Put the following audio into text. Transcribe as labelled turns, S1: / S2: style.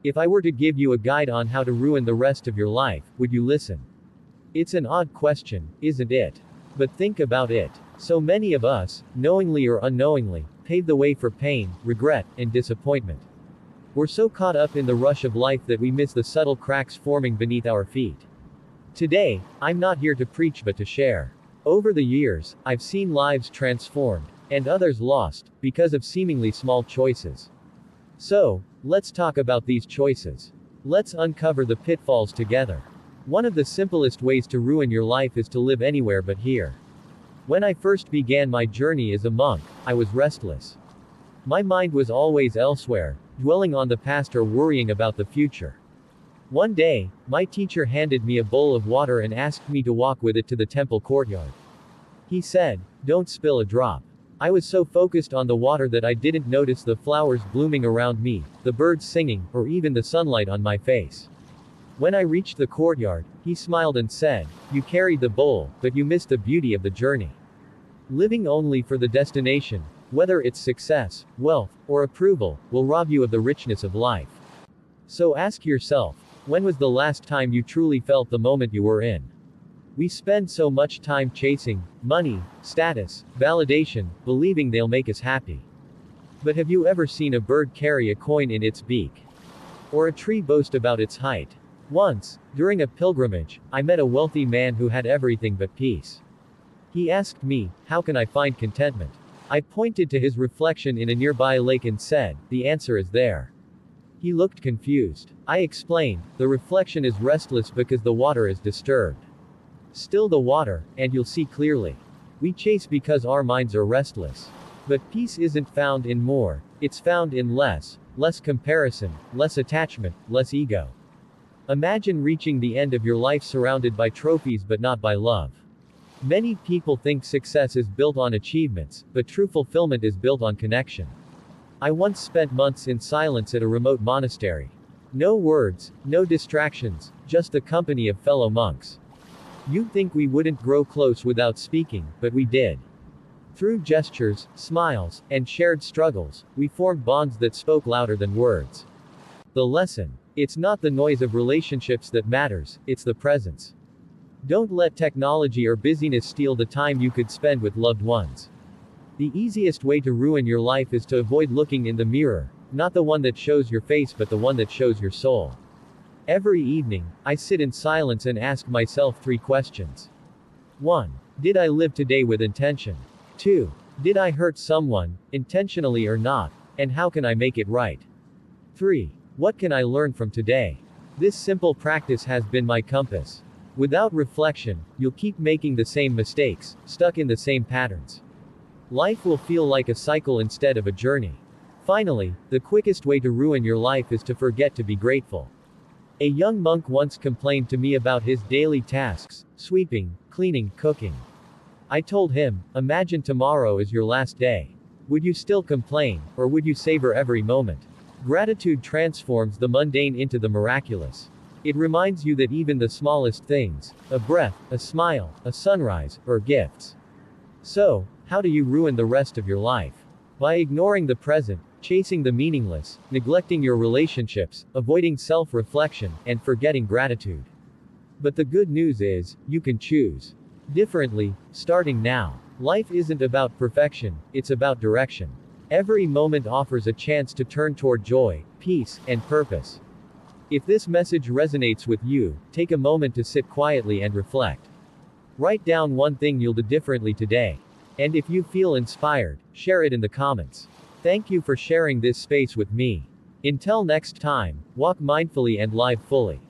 S1: If I were to give you a guide on how to ruin the rest of your life, would you listen? It's an odd question, isn't it? But think about it. So many of us, knowingly or unknowingly, pave the way for pain, regret, and disappointment. We're so caught up in the rush of life that we miss the subtle cracks forming beneath our feet. Today, I'm not here to preach but to share. Over the years, I've seen lives transformed, and others lost, because of seemingly small choices. So, let's talk about these choices. Let's uncover the pitfalls together. One of the simplest ways to ruin your life is to live anywhere but here. When I first began my journey as a monk, I was restless. My mind was always elsewhere, dwelling on the past or worrying about the future. One day, my teacher handed me a bowl of water and asked me to walk with it to the temple courtyard. He said, "Don't spill a drop." I was so focused on the water that I didn't notice the flowers blooming around me, the birds singing, or even the sunlight on my face. When I reached the courtyard, he smiled and said, "You carried the bowl, but you missed the beauty of the journey." Living only for the destination, whether it's success, wealth, or approval, will rob you of the richness of life. So ask yourself, when was the last time you truly felt the moment you were in? We spend so much time chasing money, status, validation, believing they'll make us happy. But have you ever seen a bird carry a coin in its beak? Or a tree boast about its height? Once, during a pilgrimage, I met a wealthy man who had everything but peace. He asked me, "How can I find contentment?" I pointed to his reflection in a nearby lake and said, "The answer is there." He looked confused. I explained, "The reflection is restless because the water is disturbed. Still the water, and you'll see clearly." We chase because our minds are restless. But peace isn't found in more, it's found in less comparison, less attachment, less ego. Imagine reaching the end of your life surrounded by trophies but not by love. Many people think success is built on achievements, but true fulfillment is built on connection. I once spent months in silence at a remote monastery. No words, no distractions, just the company of fellow monks. You'd think we wouldn't grow close without speaking, but we did. Through gestures, smiles, and shared struggles, we formed bonds that spoke louder than words. The lesson: it's not the noise of relationships that matters, it's the presence. Don't let technology or busyness steal the time you could spend with loved ones. The easiest way to ruin your life is to avoid looking in the mirror, not the one that shows your face but the one that shows your soul. Every evening, I sit in silence and ask myself 3 questions. 1. Did I live today with intention? 2. Did I hurt someone, intentionally or not, and how can I make it right? 3. What can I learn from today? This simple practice has been my compass. Without reflection, you'll keep making the same mistakes, stuck in the same patterns. Life will feel like a cycle instead of a journey. Finally, the quickest way to ruin your life is to forget to be grateful. A young monk once complained to me about his daily tasks: sweeping, cleaning, cooking. I told him, imagine tomorrow is your last day. Would you still complain, or would you savor every moment? Gratitude transforms the mundane into the miraculous. It reminds you that even the smallest things, a breath, a smile, a sunrise, are gifts. So, how do you ruin the rest of your life? By ignoring the present, chasing the meaningless, neglecting your relationships, avoiding self-reflection, and forgetting gratitude. But the good news is, you can choose differently, starting now. Life isn't about perfection, it's about direction. Every moment offers a chance to turn toward joy, peace, and purpose. If this message resonates with you, take a moment to sit quietly and reflect. Write down one thing you'll do differently today. And if you feel inspired, share it in the comments. Thank you for sharing this space with me. Until next time, walk mindfully and live fully.